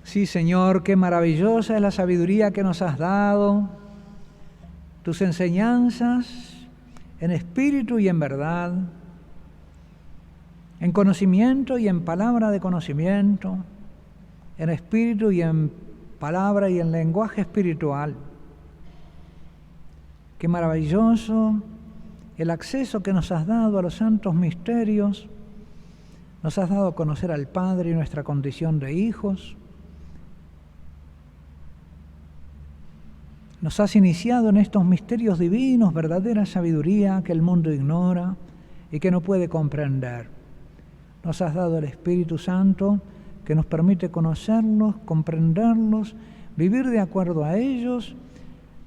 Sí, Señor, qué maravillosa es la sabiduría que nos has dado, tus enseñanzas en espíritu y en verdad, en conocimiento y en palabra de conocimiento, en espíritu y en palabra y en lenguaje espiritual. Qué maravilloso el acceso que nos has dado a los santos misterios, nos has dado a conocer al Padre y nuestra condición de hijos. Nos has iniciado en estos misterios divinos, verdadera sabiduría que el mundo ignora y que no puede comprender. Nos has dado el Espíritu Santo que nos permite conocerlos, comprenderlos, vivir de acuerdo a ellos,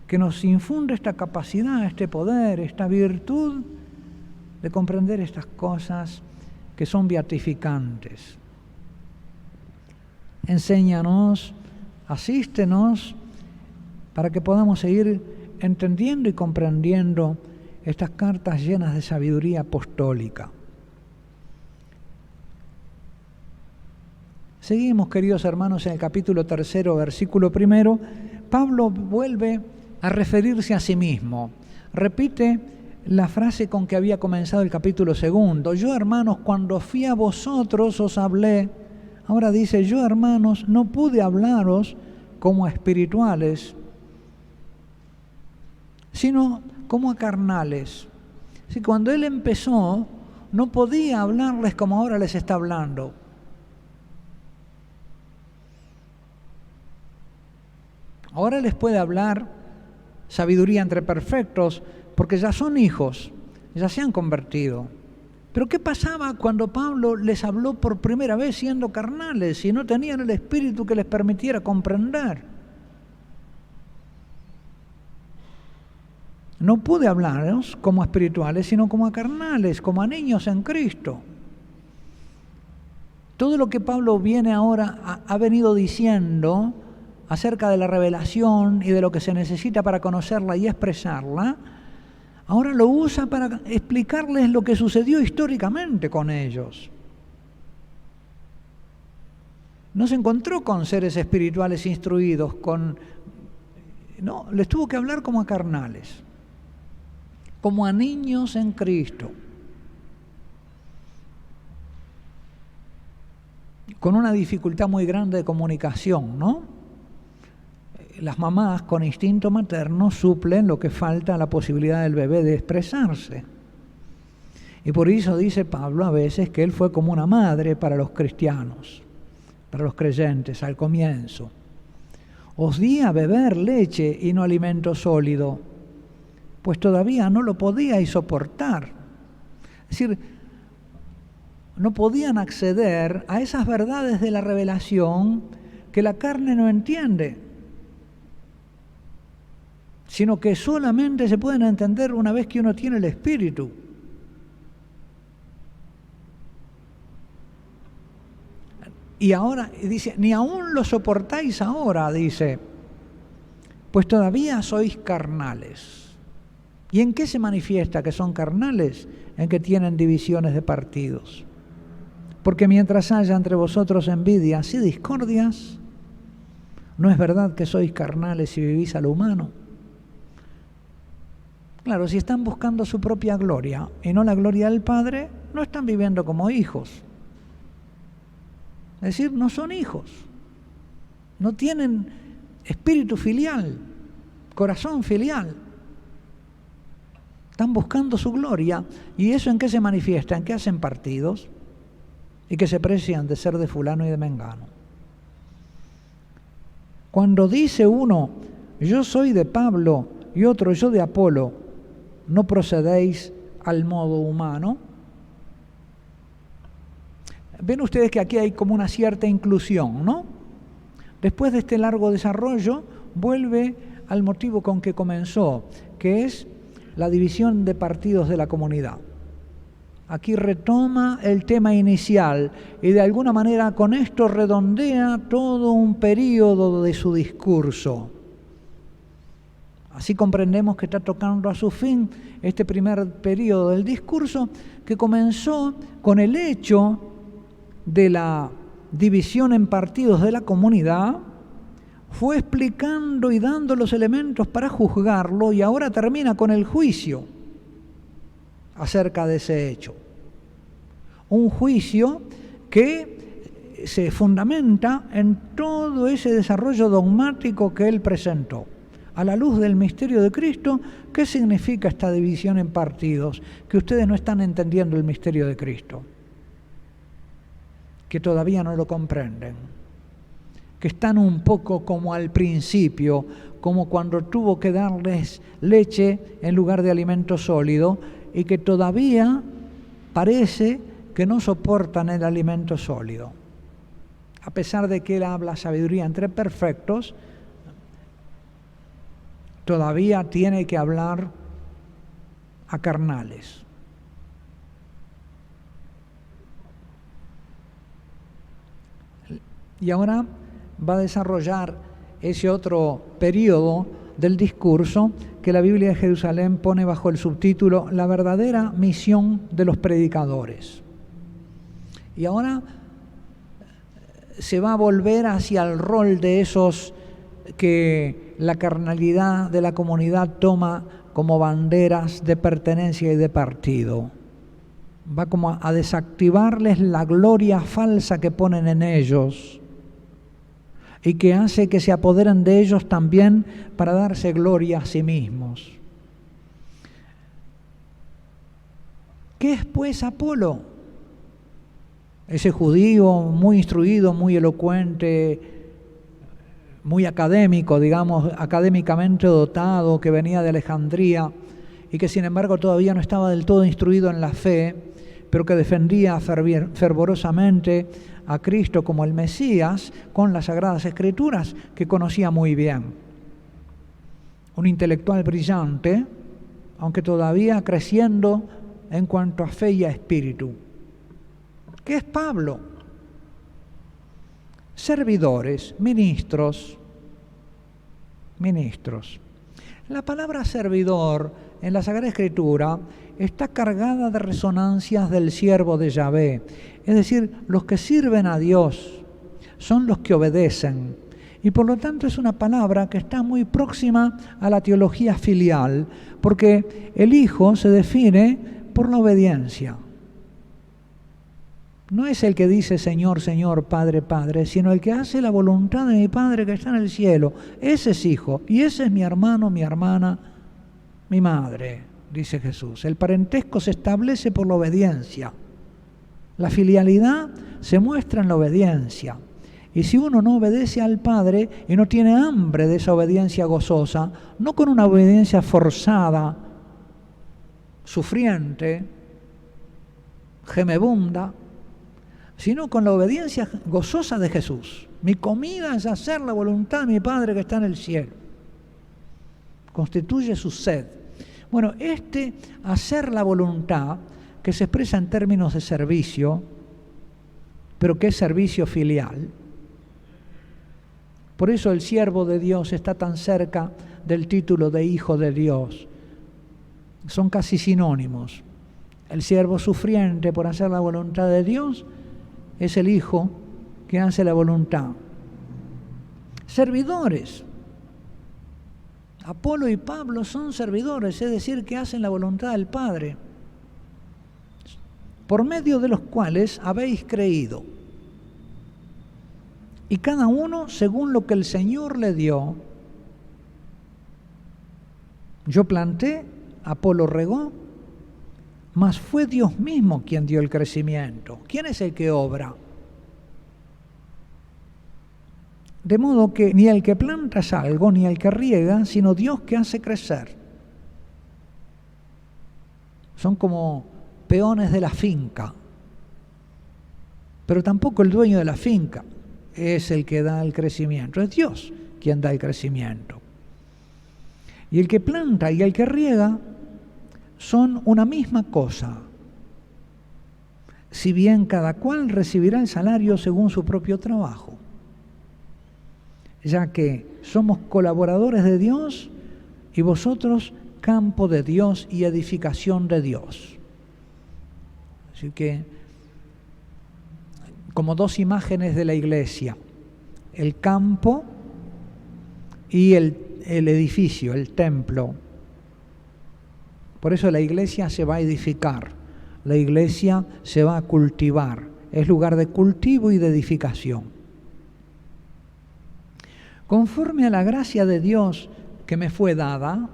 que nos infunde esta capacidad, este poder, esta virtud de comprender estas cosas que son beatificantes. Enséñanos, asístenos, para que podamos seguir entendiendo y comprendiendo estas cartas llenas de sabiduría apostólica. Seguimos, queridos hermanos, en el capítulo 3, versículo 1. Pablo vuelve a referirse a sí mismo. Repite la frase con que había comenzado el capítulo 2. Yo, hermanos, cuando fui a vosotros os hablé. Ahora dice, yo, hermanos, no pude hablaros como a espirituales, sino como a carnales. Así que cuando él empezó, no podía hablarles como ahora les está hablando. Ahora les puede hablar sabiduría entre perfectos, porque ya son hijos, ya se han convertido. Pero ¿qué pasaba cuando Pablo les habló por primera vez siendo carnales y no tenían el espíritu que les permitiera comprender? No pude hablaros como a espirituales, sino como a carnales, como a niños en Cristo. Todo lo que Pablo viene ahora, ha venido diciendo acerca de la revelación y de lo que se necesita para conocerla y expresarla, ahora lo usa para explicarles lo que sucedió históricamente con ellos. No se encontró con seres espirituales instruidos, no, les tuvo que hablar como a carnales, como a niños en Cristo, con una dificultad muy grande de comunicación, ¿no? Las mamás con instinto materno suplen lo que falta a la posibilidad del bebé de expresarse. Y por eso dice Pablo a veces que él fue como una madre para los cristianos, para los creyentes al comienzo. Os di a beber leche y no alimento sólido, pues todavía no lo podíais soportar. Es decir, no podían acceder a esas verdades de la revelación que la carne no entiende, sino que solamente se pueden entender una vez que uno tiene el Espíritu. Y ahora dice, ni aún lo soportáis ahora, dice, pues todavía sois carnales. ¿Y en qué se manifiesta que son carnales? En que tienen divisiones de partidos. Porque mientras haya entre vosotros envidias y discordias, ¿no es verdad que sois carnales y vivís a lo humano? Claro, si están buscando su propia gloria y no la gloria del Padre, no están viviendo como hijos. Es decir, no son hijos. No tienen espíritu filial, corazón filial. Están buscando su gloria. ¿Y eso en qué se manifiesta? En que hacen partidos y que se precian de ser de fulano y de mengano. Cuando dice uno, yo soy de Pablo y otro, yo de Apolo, ¿no procedéis al modo humano? Ven ustedes que aquí hay como una cierta inclusión, ¿no? Después de este largo desarrollo, vuelve al motivo con que comenzó, que es la división de partidos de la comunidad. Aquí retoma el tema inicial y de alguna manera con esto redondea todo un periodo de su discurso. Así comprendemos que está tocando a su fin este primer periodo del discurso que comenzó con el hecho de la división en partidos de la comunidad, fue explicando y dando los elementos para juzgarlo, y ahora termina con el juicio acerca de ese hecho. Un juicio que se fundamenta en todo ese desarrollo dogmático que él presentó. A la luz del misterio de Cristo, ¿qué significa esta división en partidos? Que ustedes no están entendiendo el misterio de Cristo, que todavía no lo comprenden, que están un poco como al principio, como cuando tuvo que darles leche en lugar de alimento sólido, y que todavía parece que no soportan el alimento sólido. A pesar de que él habla sabiduría entre perfectos, todavía tiene que hablar a carnales. Y ahora va a desarrollar ese otro periodo del discurso que la Biblia de Jerusalén pone bajo el subtítulo La verdadera misión de los predicadores. Y ahora se va a volver hacia el rol de esos que la carnalidad de la comunidad toma como banderas de pertenencia y de partido. Va como a desactivarles la gloria falsa que ponen en ellos y que hace que se apoderen de ellos también para darse gloria a sí mismos. ¿Qué es pues Apolo? Ese judío muy instruido, muy elocuente, muy académico, digamos, académicamente dotado, que venía de Alejandría y que sin embargo todavía no estaba del todo instruido en la fe, pero que defendía fervorosamente a Cristo como el Mesías con las Sagradas Escrituras, que conocía muy bien. Un intelectual brillante, aunque todavía creciendo en cuanto a fe y a espíritu. ¿Qué es Pablo? Servidores, ministros. La palabra servidor en la Sagrada Escritura está cargada de resonancias del siervo de Yahvé. Es decir, los que sirven a Dios son los que obedecen. Y por lo tanto es una palabra que está muy próxima a la teología filial, porque el Hijo se define por la obediencia. No es el que dice Señor, Señor, Padre, Padre, sino el que hace la voluntad de mi Padre que está en el cielo. Ese es hijo, y ese es mi hermano, mi hermana, mi madre, dice Jesús. El parentesco se establece por la obediencia. La filialidad se muestra en la obediencia. Y si uno no obedece al Padre y no tiene hambre de esa obediencia gozosa, no con una obediencia forzada, sufriente, gemebunda, sino con la obediencia gozosa de Jesús. Mi comida es hacer la voluntad de mi Padre que está en el cielo. Constituye su sed. Bueno, este hacer la voluntad, que se expresa en términos de servicio, pero que es servicio filial. Por eso el siervo de Dios está tan cerca del título de hijo de Dios. Son casi sinónimos. El siervo sufriente por hacer la voluntad de Dios es el hijo que hace la voluntad. Servidores. Apolo y Pablo son servidores, es decir, que hacen la voluntad del Padre, por medio de los cuales habéis creído. Y cada uno según lo que el Señor le dio. Yo planté, Apolo regó, mas fue Dios mismo quien dio el crecimiento. ¿Quién es el que obra? De modo que ni el que planta es algo, ni el que riega, sino Dios que hace crecer. Son como peones de la finca. Pero tampoco el dueño de la finca es el que da el crecimiento. Es Dios quien da el crecimiento. Y el que planta y el que riega son una misma cosa, si bien cada cual recibirá el salario según su propio trabajo, ya que somos colaboradores de Dios y vosotros campo de Dios y edificación de Dios. Así que como dos imágenes de la iglesia: el campo y el edificio, el templo. Por eso la iglesia se va a edificar, la iglesia se va a cultivar, es lugar de cultivo y de edificación. Conforme a la gracia de Dios que me fue dada,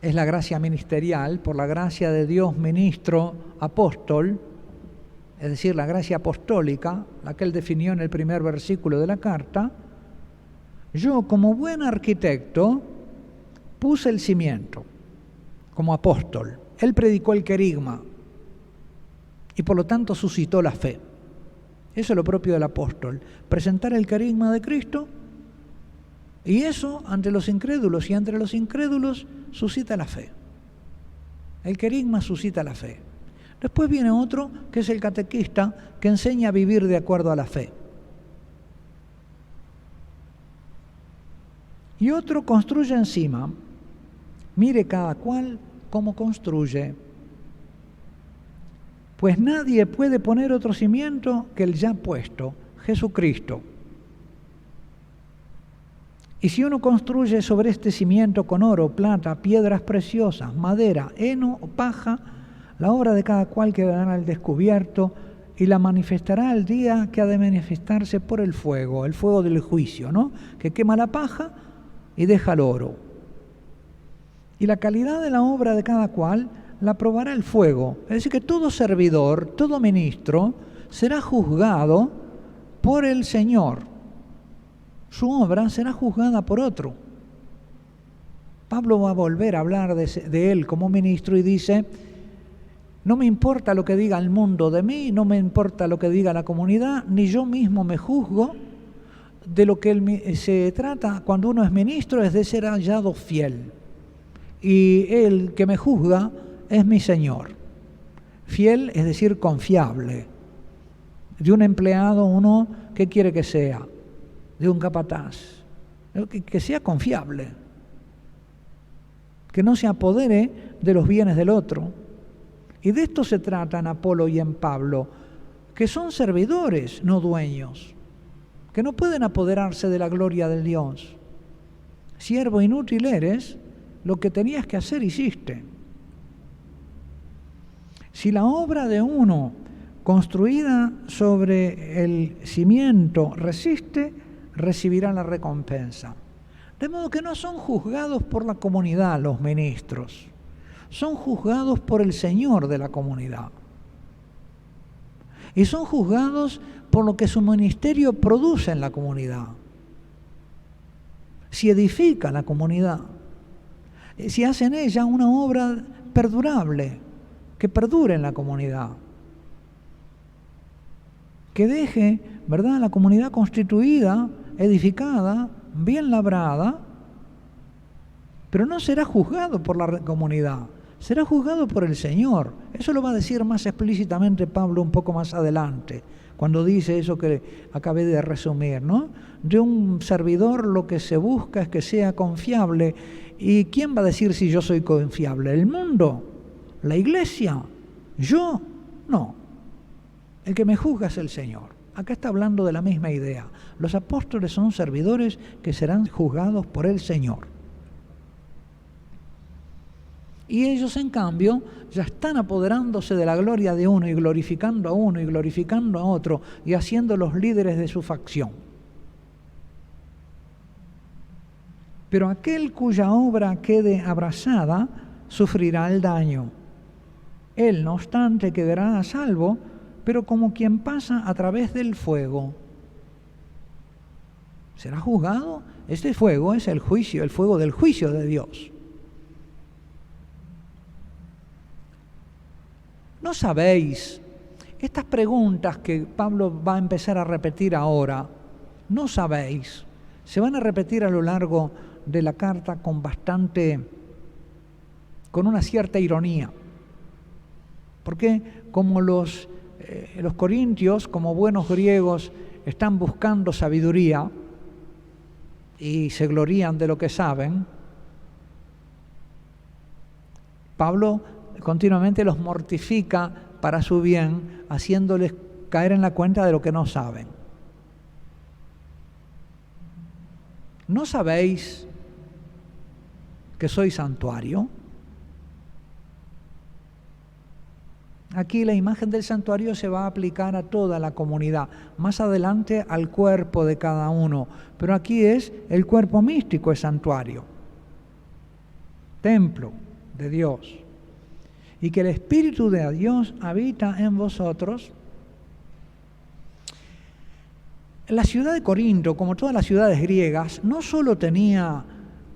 es la gracia ministerial, por la gracia de Dios ministro apóstol, es decir, la gracia apostólica, la que él definió en el primer versículo de la carta. Yo, como buen arquitecto, puse el cimiento como apóstol. Él predicó el querigma y por lo tanto suscitó la fe. Eso es lo propio del apóstol, presentar el querigma de Cristo, y eso ante los incrédulos, y entre los incrédulos suscita la fe. El querigma suscita la fe. Después viene otro, que es el catequista, que enseña a vivir de acuerdo a la fe. Y otro construye encima. Mire cada cual cómo construye. Pues nadie puede poner otro cimiento que el ya puesto, Jesucristo. Y si uno construye sobre este cimiento con oro, plata, piedras preciosas, madera, heno o paja, la obra de cada cual quedará al descubierto y la manifestará el día que ha de manifestarse por el fuego del juicio, ¿no? Que quema la paja y deja el oro. Y la calidad de la obra de cada cual la probará el fuego. Es decir, que todo servidor, todo ministro, será juzgado por el Señor. Su obra será juzgada por otro. Pablo va a volver a hablar de él como ministro y dice: no me importa lo que diga el mundo de mí, no me importa lo que diga la comunidad, ni yo mismo me juzgo. De lo que se trata cuando uno es ministro es de ser hallado fiel. Y el que me juzga es mi Señor. Fiel es decir confiable. De un empleado uno, ¿qué quiere que sea? De un capataz. Que sea confiable. Que no se apodere de los bienes del otro. Y de esto se trata en Apolo y en Pablo, que son servidores, no dueños, que no pueden apoderarse de la gloria de Dios. Siervo inútil eres, lo que tenías que hacer hiciste. Si la obra de uno construida sobre el cimiento resiste, recibirá la recompensa. De modo que no son juzgados por la comunidad los ministros, son juzgados por el Señor de la comunidad. Y son juzgados por lo que su ministerio produce en la comunidad. Si edifica la comunidad, si hace en ella una obra perdurable, que perdure en la comunidad, que deje, ¿verdad?, la comunidad constituida, edificada, bien labrada, pero no será juzgado por la comunidad, será juzgado por el Señor. Eso lo va a decir más explícitamente Pablo un poco más adelante, cuando dice eso que acabé de resumir, ¿no? De un servidor lo que se busca es que sea confiable. ¿Y quién va a decir si yo soy confiable? ¿El mundo? ¿La iglesia? ¿Yo? No. El que me juzga es el Señor. Acá está hablando de la misma idea. Los apóstoles son servidores que serán juzgados por el Señor. Y ellos, en cambio, ya están apoderándose de la gloria de uno y glorificando a uno y glorificando a otro y haciendo los líderes de su facción. Pero aquel cuya obra quede abrasada sufrirá el daño. Él, no obstante, quedará a salvo, pero como quien pasa a través del fuego. ¿Será juzgado? Este fuego es el juicio, el fuego del juicio de Dios. ¿No sabéis? Estas preguntas que Pablo va a empezar a repetir ahora, ¿no sabéis? Se van a repetir a lo largo de la carta con una cierta ironía. Porque como los corintios, como buenos griegos, están buscando sabiduría y se glorían de lo que saben, Pablo continuamente los mortifica para su bien, haciéndoles caer en la cuenta de lo que no saben. ¿No sabéis que soy santuario? Aquí la imagen del santuario se va a aplicar a toda la comunidad, más adelante al cuerpo de cada uno, pero aquí es el cuerpo místico, es santuario, templo de Dios, y que el Espíritu de Dios habita en vosotros. La ciudad de Corinto, como todas las ciudades griegas, no solo tenía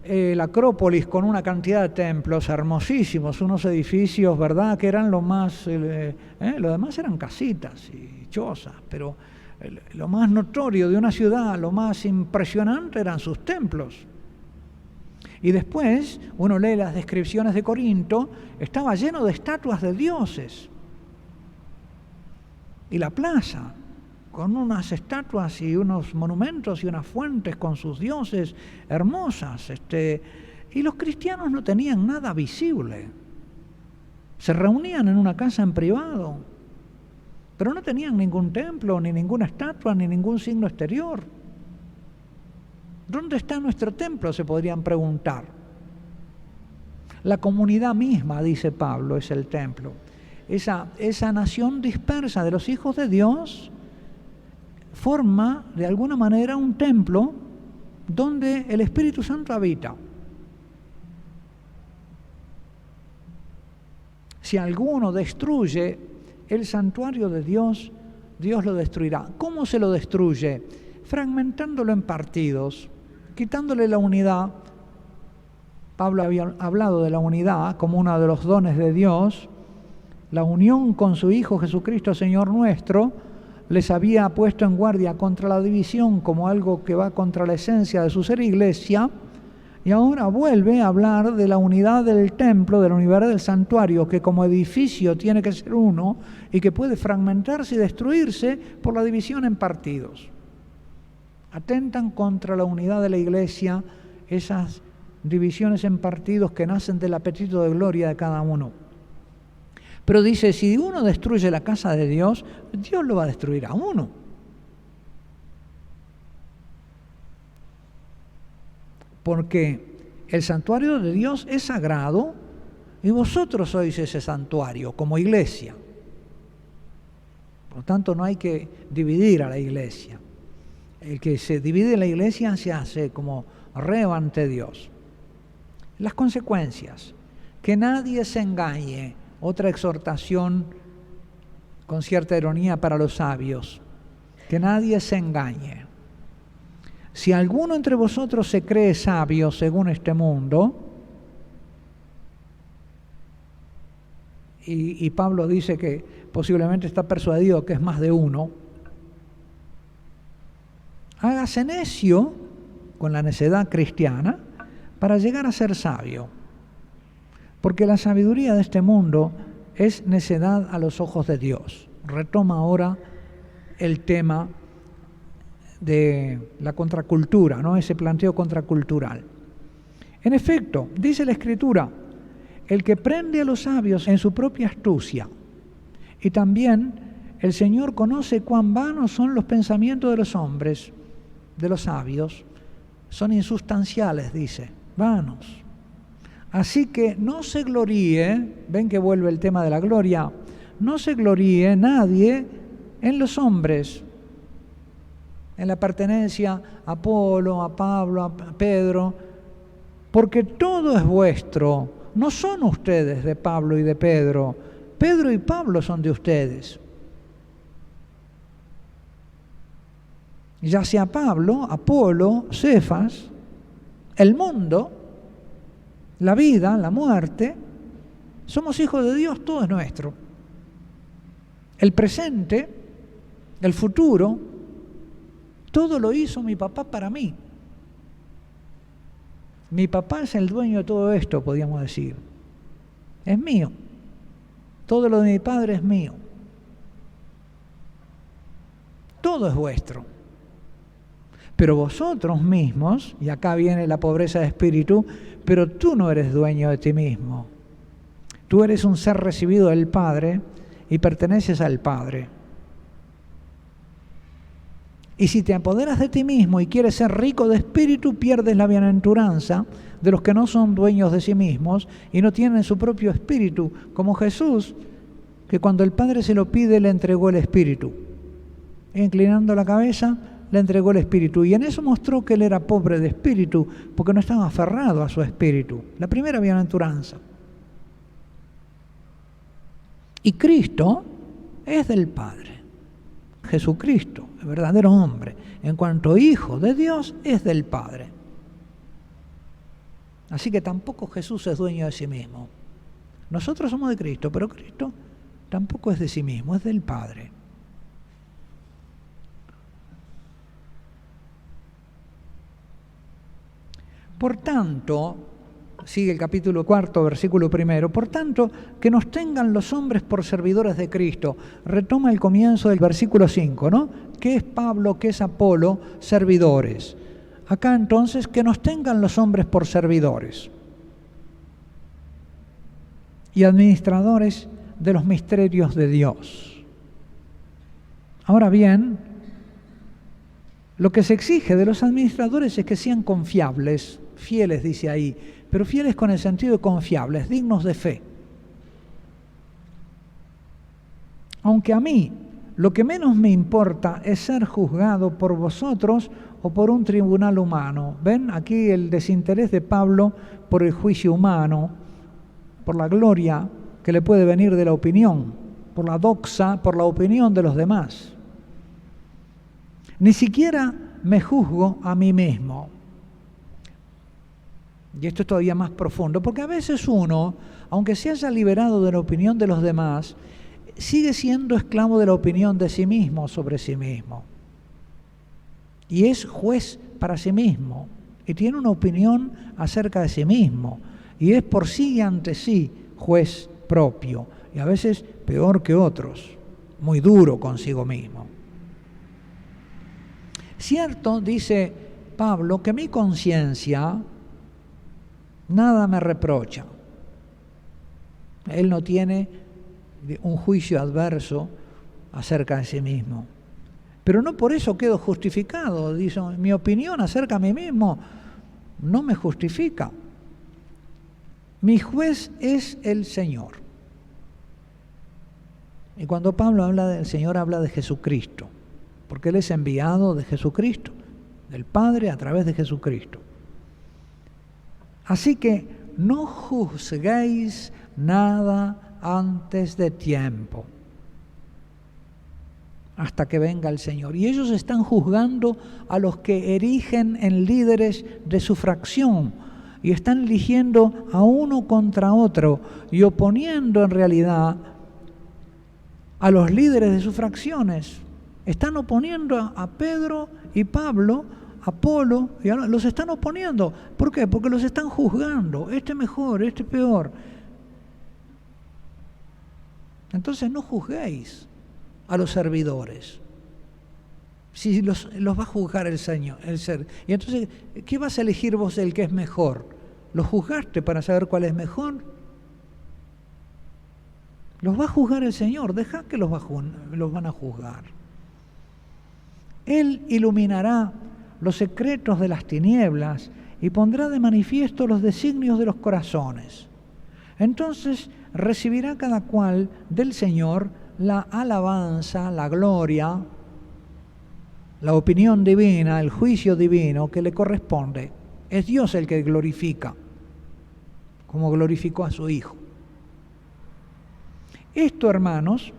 la Acrópolis con una cantidad de templos hermosísimos, unos edificios, ¿verdad?, que eran lo más, lo demás eran casitas y chozas, pero lo más notorio de una ciudad, lo más impresionante eran sus templos. Y después, uno lee las descripciones de Corinto, estaba lleno de estatuas de dioses. Y la plaza, con unas estatuas y unos monumentos y unas fuentes con sus dioses hermosas. Y los cristianos no tenían nada visible. Se reunían en una casa en privado, pero no tenían ningún templo, ni ninguna estatua, ni ningún signo exterior. ¿Dónde está nuestro templo?, se podrían preguntar. La comunidad misma, dice Pablo, es el templo. Esa nación dispersa de los hijos de Dios forma de alguna manera un templo donde el Espíritu Santo habita. Si alguno destruye el santuario de Dios, Dios lo destruirá. ¿Cómo se lo destruye? Fragmentándolo en partidos, quitándole la unidad. Pablo había hablado de la unidad como uno de los dones de Dios, la unión con su Hijo Jesucristo, Señor nuestro. Les había puesto en guardia contra la división como algo que va contra la esencia de su ser iglesia, y ahora vuelve a hablar de la unidad del templo, de la unidad del santuario, que como edificio tiene que ser uno y que puede fragmentarse y destruirse por la división en partidos. Atentan contra la unidad de la iglesia esas divisiones en partidos que nacen del apetito de gloria de cada uno. Pero dice, si uno destruye la casa de Dios, Dios lo va a destruir a uno. Porque el santuario de Dios es sagrado y vosotros sois ese santuario como iglesia. Por lo tanto, no hay que dividir a la iglesia. El que se divide la iglesia se hace como reo ante Dios. Las consecuencias, que nadie se engañe. Otra exhortación con cierta ironía para los sabios, que nadie se engañe. Si alguno entre vosotros se cree sabio según este mundo, y Pablo dice que posiblemente está persuadido que es más de uno, hágase necio con la necedad cristiana para llegar a ser sabio. Porque la sabiduría de este mundo es necedad a los ojos de Dios. Retoma ahora el tema de la contracultura, ¿no?, ese planteo contracultural. En efecto, dice la Escritura, el que prende a los sabios en su propia astucia, y también el Señor conoce cuán vanos son los pensamientos de los hombres, de los sabios, son insustanciales, dice, vanos. Así que no se gloríe, ven que vuelve el tema de la gloria, no se gloríe nadie en los hombres, en la pertenencia a Apolo, a Pablo, a Pedro, porque todo es vuestro, no son ustedes de Pablo y de Pedro, Pedro y Pablo son de ustedes. Ya sea Pablo, Apolo, Cefas, el mundo, la vida, la muerte, somos hijos de Dios, todo es nuestro. El presente, el futuro, todo lo hizo mi papá para mí. Mi papá es el dueño de todo esto, podríamos decir. Es mío. Todo lo de mi padre es mío. Todo es vuestro. Pero vosotros mismos, y acá viene la pobreza de espíritu, pero tú no eres dueño de ti mismo. Tú eres un ser recibido del Padre y perteneces al Padre. Y si te apoderas de ti mismo y quieres ser rico de espíritu, pierdes la bienaventuranza de los que no son dueños de sí mismos y no tienen su propio espíritu, como Jesús, que cuando el Padre se lo pide le entregó el espíritu. Inclinando la cabeza, le entregó el espíritu. Y en eso mostró que él era pobre de espíritu, porque no estaba aferrado a su espíritu. La primera bienaventuranza. Y Cristo es del Padre. Jesucristo, el verdadero hombre, en cuanto hijo de Dios, es del Padre. Así que tampoco Jesús es dueño de sí mismo. Nosotros somos de Cristo, pero Cristo tampoco es de sí mismo, es del Padre. Por tanto, sigue el capítulo 4, versículo 1, por tanto, que nos tengan los hombres por servidores de Cristo. Retoma el comienzo del versículo 5, ¿no? ¿Qué es Pablo, qué es Apolo? Servidores. Acá entonces, que nos tengan los hombres por servidores y administradores de los misterios de Dios. Ahora bien, lo que se exige de los administradores es que sean confiables, fieles, dice ahí, pero fieles con el sentido de confiables, dignos de fe. Aunque a mí lo que menos me importa es ser juzgado por vosotros o por un tribunal humano. ¿Ven? Aquí el desinterés de Pablo por el juicio humano, por la gloria que le puede venir de la opinión, por la doxa, por la opinión de los demás. Ni siquiera me juzgo a mí mismo. Y esto es todavía más profundo, porque a veces uno, aunque se haya liberado de la opinión de los demás, sigue siendo esclavo de la opinión de sí mismo sobre sí mismo. Y es juez para sí mismo, y tiene una opinión acerca de sí mismo, y es por sí y ante sí juez propio, y a veces peor que otros, muy duro consigo mismo. Cierto, dice Pablo, que mi conciencia nada me reprocha. Él no tiene un juicio adverso acerca de sí mismo. Pero no por eso quedo justificado. Dice, mi opinión acerca de mí mismo no me justifica. Mi juez es el Señor. Y cuando Pablo habla del Señor, habla de Jesucristo, porque Él es enviado de Jesucristo, del Padre a través de Jesucristo. Así que no juzguéis nada antes de tiempo, hasta que venga el Señor. Y ellos están juzgando a los que erigen en líderes de su fracción, y están eligiendo a uno contra otro, y oponiendo en realidad a los líderes de sus fracciones. Están oponiendo a Pedro y Pablo, Apolo, y los están oponiendo. ¿Por qué? Porque los están juzgando. Este mejor, este peor. Entonces no juzguéis a los servidores. Si los va a juzgar el Señor, el ser. Y entonces, ¿qué vas a elegir vos el que es mejor? ¿Los juzgaste para saber cuál es mejor? Los va a juzgar el Señor. Dejá que los van a juzgar. Él iluminará los secretos de las tinieblas y pondrá de manifiesto los designios de los corazones. Entonces recibirá cada cual del Señor la alabanza, la gloria, la opinión divina, el juicio divino que le corresponde. Es Dios el que glorifica, como glorificó a su Hijo. Esto, hermanos,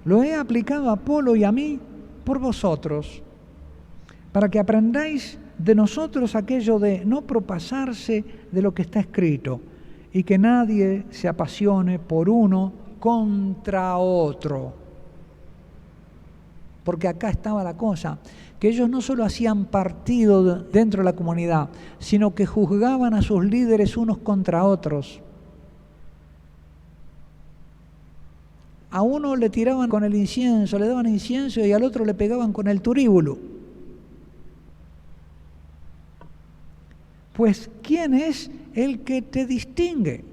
lo he aplicado a Apolo y a mí por vosotros, para que aprendáis de nosotros aquello de no propasarse de lo que está escrito, y que nadie se apasione por uno contra otro. Porque acá estaba la cosa, que ellos no solo hacían partido dentro de la comunidad, sino que juzgaban a sus líderes unos contra otros. A uno le tiraban con el incienso, le daban incienso, y al otro le pegaban con el turíbulo. Pues, ¿quién es el que te distingue?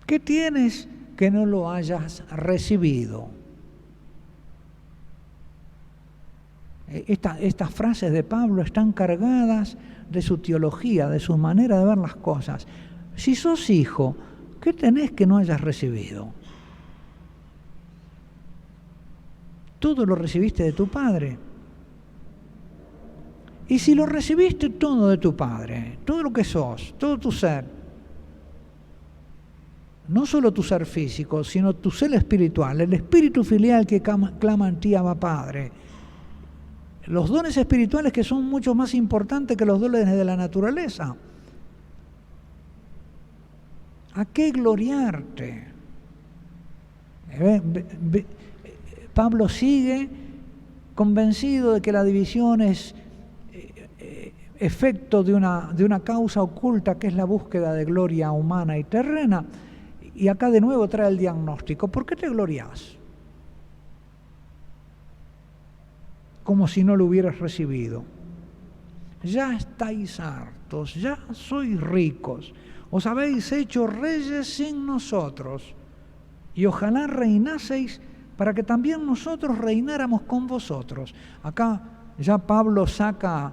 ¿Qué tienes que no lo hayas recibido? Estas frases de Pablo están cargadas de su teología, de su manera de ver las cosas. Si sos hijo, ¿qué tenés que no hayas recibido? Todo lo recibiste de tu padre. Y si lo recibiste todo de tu padre, todo lo que sos, todo tu ser, no solo tu ser físico, sino tu ser espiritual, el espíritu filial que clama en ti, Abba Padre, los dones espirituales que son mucho más importantes que los dones de la naturaleza. ¿A qué gloriarte? Pablo sigue convencido de que la división es efecto de una causa oculta que es la búsqueda de gloria humana y terrena. Y acá de nuevo trae el diagnóstico. ¿Por qué te glorias? Como si no lo hubieras recibido. Ya estáis hartos, ya sois ricos, os habéis hecho reyes sin nosotros, y ojalá reinaseis para que también nosotros reináramos con vosotros. Acá ya Pablo saca,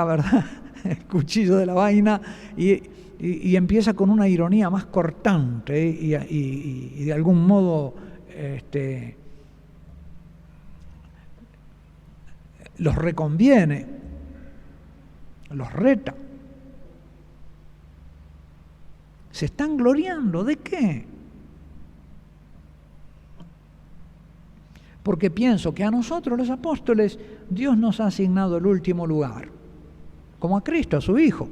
¿verdad?, el cuchillo de la vaina y empieza con una ironía más cortante y de algún modo los reconviene, los reta. ¿Se están gloriando? ¿De qué? Porque pienso que a nosotros los apóstoles Dios nos ha asignado el último lugar, como a Cristo, a su Hijo.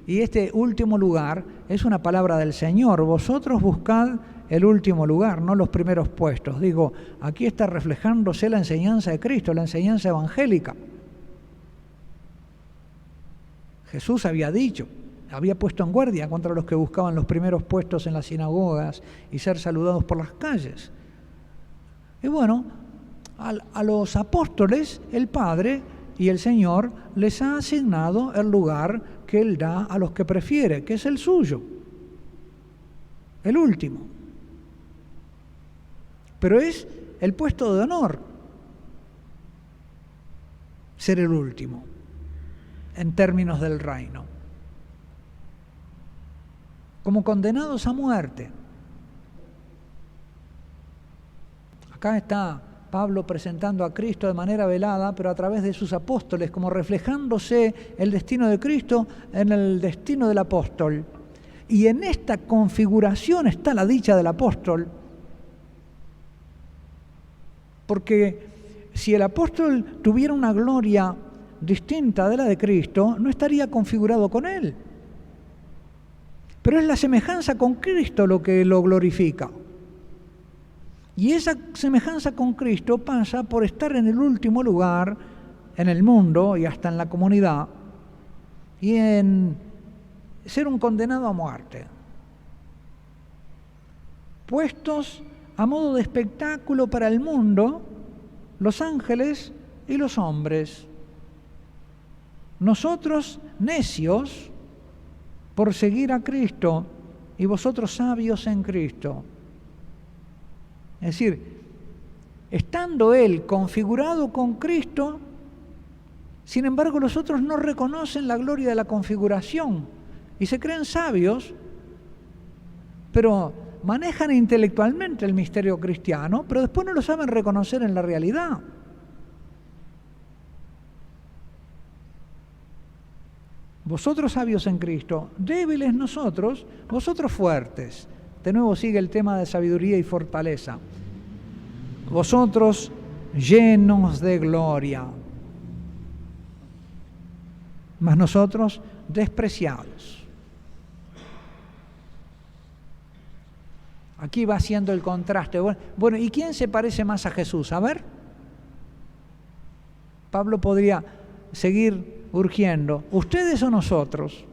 Y este último lugar es una palabra del Señor. Vosotros buscad el último lugar, no los primeros puestos. Digo, aquí está reflejándose la enseñanza de Cristo, la enseñanza evangélica. Jesús había dicho, había puesto en guardia contra los que buscaban los primeros puestos en las sinagogas y ser saludados por las calles. Y bueno, a los apóstoles, el Padre y el Señor les ha asignado el lugar que Él da a los que prefiere, que es el suyo, el último. Pero es el puesto de honor, ser el último, en términos del reino. Como condenados a muerte. Acá está Pablo presentando a Cristo de manera velada, pero a través de sus apóstoles, como reflejándose el destino de Cristo en el destino del apóstol. Y en esta configuración está la dicha del apóstol, porque si el apóstol tuviera una gloria distinta de la de Cristo, no estaría configurado con él. Pero es la semejanza con Cristo lo que lo glorifica. Y esa semejanza con Cristo pasa por estar en el último lugar en el mundo y hasta en la comunidad y en ser un condenado a muerte. Puestos a modo de espectáculo para el mundo, los ángeles y los hombres. Nosotros necios por seguir a Cristo y vosotros sabios en Cristo. Es decir, estando Él configurado con Cristo, sin embargo los otros no reconocen la gloria de la configuración y se creen sabios, pero manejan intelectualmente el misterio cristiano, pero después no lo saben reconocer en la realidad. Vosotros sabios en Cristo, débiles nosotros, vosotros fuertes. De nuevo sigue el tema de sabiduría y fortaleza. Vosotros llenos de gloria, mas nosotros despreciados. Aquí va haciendo el contraste. Bueno, ¿y quién se parece más a Jesús? A ver. Pablo podría seguir urgiendo. ¿Ustedes o nosotros?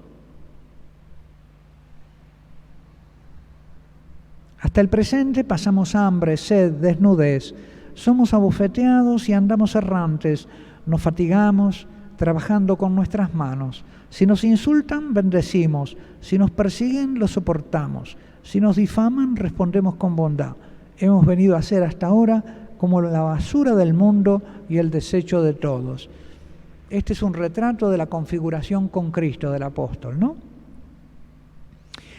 Hasta el presente pasamos hambre, sed, desnudez, somos abofeteados y andamos errantes, nos fatigamos trabajando con nuestras manos. Si nos insultan, bendecimos, si nos persiguen, lo soportamos, si nos difaman, respondemos con bondad. Hemos venido a ser hasta ahora como la basura del mundo y el desecho de todos. Este es un retrato de la configuración con Cristo del apóstol, ¿no?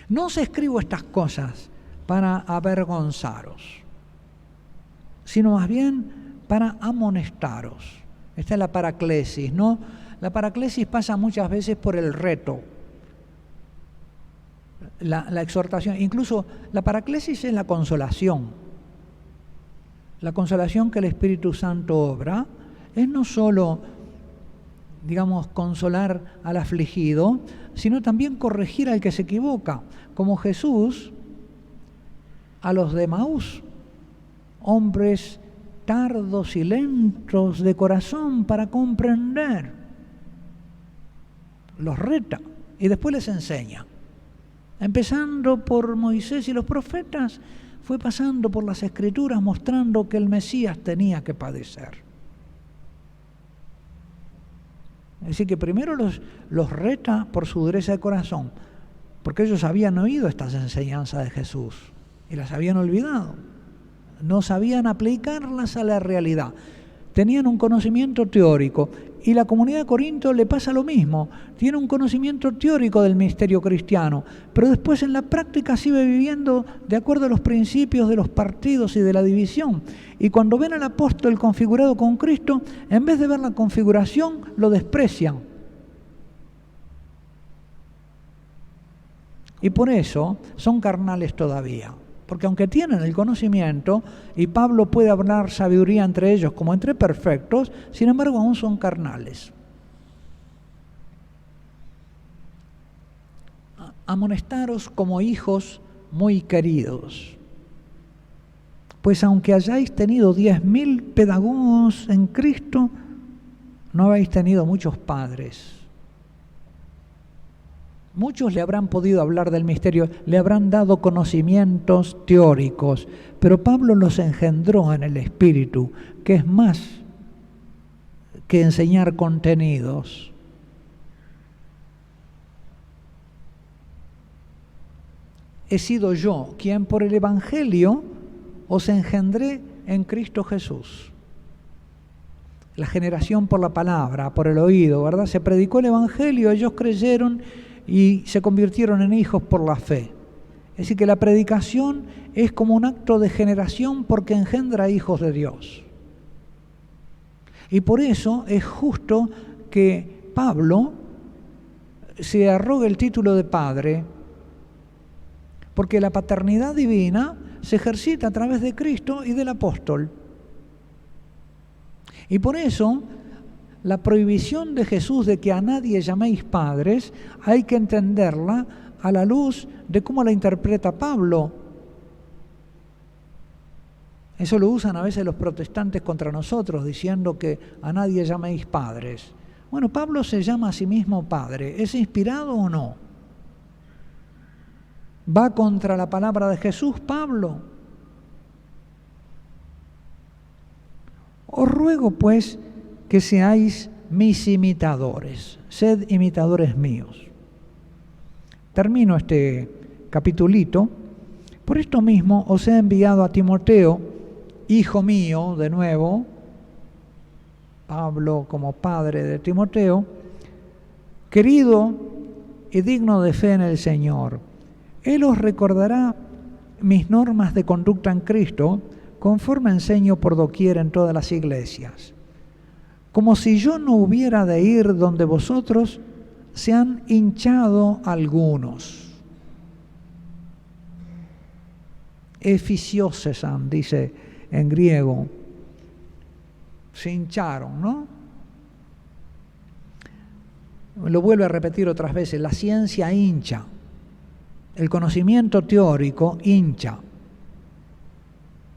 No os escribo estas cosas para avergonzaros, sino más bien para amonestaros. Esta es la paraclesis, ¿no? La paraclesis pasa muchas veces por el reto, la exhortación. Incluso la paraclesis es la consolación. La consolación que el Espíritu Santo obra es no solo, digamos, consolar al afligido, sino también corregir al que se equivoca, como Jesús a los de Emaús, hombres tardos y lentos de corazón para comprender. Los reta y después les enseña. Empezando por Moisés y los profetas, fue pasando por las Escrituras mostrando que el Mesías tenía que padecer. Es decir, que primero los reta por su dureza de corazón, porque ellos habían oído estas enseñanzas de Jesús y las habían olvidado. No sabían aplicarlas a la realidad. Tenían un conocimiento teórico. Y la comunidad de Corinto le pasa lo mismo. Tiene un conocimiento teórico del misterio cristiano, pero después en la práctica sigue viviendo de acuerdo a los principios de los partidos y de la división. Y cuando ven al apóstol configurado con Cristo, en vez de ver la configuración, lo desprecian. Y por eso son carnales todavía. Porque aunque tienen el conocimiento, y Pablo puede hablar sabiduría entre ellos como entre perfectos, sin embargo aún son carnales. Amonestaros como hijos muy queridos. Pues aunque hayáis tenido 10.000 pedagogos en Cristo, no habéis tenido muchos padres. Muchos le habrán podido hablar del misterio, le habrán dado conocimientos teóricos, pero Pablo los engendró en el Espíritu, que es más que enseñar contenidos. He sido yo quien por el Evangelio os engendré en Cristo Jesús. La generación por la palabra, por el oído, ¿verdad? Se predicó el Evangelio, ellos creyeron y se convirtieron en hijos por la fe. Es decir, que la predicación es como un acto de generación porque engendra hijos de Dios. Y por eso es justo que Pablo se arrogue el título de padre, porque la paternidad divina se ejercita a través de Cristo y del apóstol. Y por eso la prohibición de Jesús de que a nadie llaméis padres, hay que entenderla a la luz de cómo la interpreta Pablo. Eso lo usan a veces los protestantes contra nosotros, diciendo que a nadie llaméis padres. Bueno, Pablo se llama a sí mismo padre. ¿Es inspirado o no? ¿Va contra la palabra de Jesús, Pablo? Os ruego, pues, que seáis mis imitadores, sed imitadores míos. Termino este capitulito. Por esto mismo os he enviado a Timoteo, hijo mío, de nuevo, Pablo como padre de Timoteo, querido y digno de fe en el Señor. Él os recordará mis normas de conducta en Cristo, conforme enseño por doquier en todas las iglesias. Como si yo no hubiera de ir donde vosotros, se han hinchado algunos. Efisiosesan, dice en griego. Se hincharon, ¿no? Lo vuelve a repetir otras veces, la ciencia hincha. El conocimiento teórico hincha.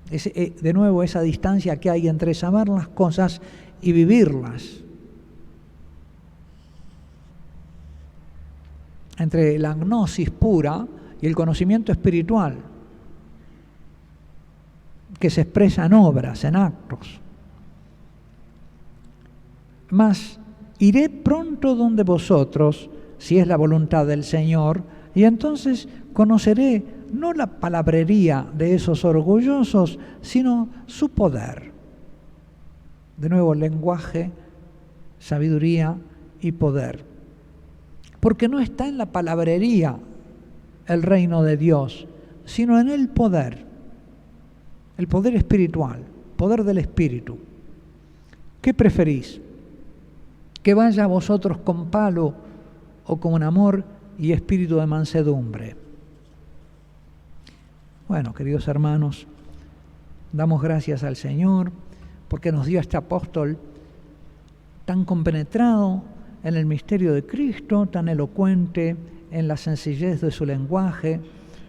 De nuevo, esa distancia que hay entre saber las cosas y vivirlas. Entre la gnosis pura y el conocimiento espiritual, que se expresa en obras, en actos. Mas iré pronto donde vosotros, si es la voluntad del Señor, y entonces conoceré no la palabrería de esos orgullosos, sino su poder. De nuevo, lenguaje, sabiduría y poder. Porque no está en la palabrería el reino de Dios, sino en el poder espiritual, poder del Espíritu. ¿Qué preferís? ¿Que vaya a vosotros con palo o con amor y espíritu de mansedumbre? Bueno, queridos hermanos, damos gracias al Señor porque nos dio a este apóstol tan compenetrado en el misterio de Cristo, tan elocuente en la sencillez de su lenguaje,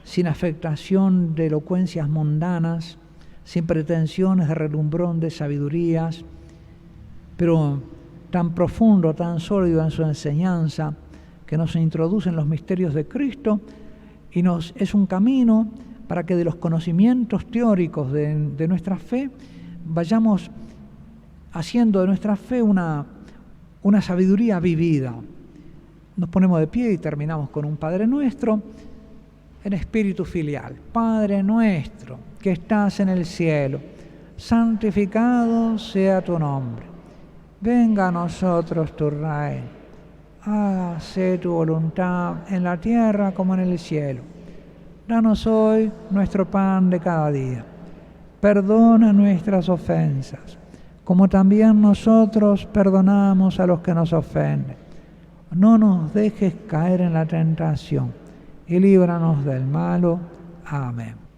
sin afectación de elocuencias mundanas, sin pretensiones de relumbrón de sabidurías, pero tan profundo, tan sólido en su enseñanza, que nos introduce en los misterios de Cristo y es un camino para que de los conocimientos teóricos de nuestra fe vayamos haciendo de nuestra fe una sabiduría vivida. Nos ponemos de pie y terminamos con un Padre Nuestro en espíritu filial. Padre nuestro que estás en el cielo, santificado sea tu nombre. Venga a nosotros tu reino. Hágase tu voluntad en la tierra como en el cielo. Danos hoy nuestro pan de cada día. Perdona nuestras ofensas, como también nosotros perdonamos a los que nos ofenden. No nos dejes caer en la tentación y líbranos del malo. Amén.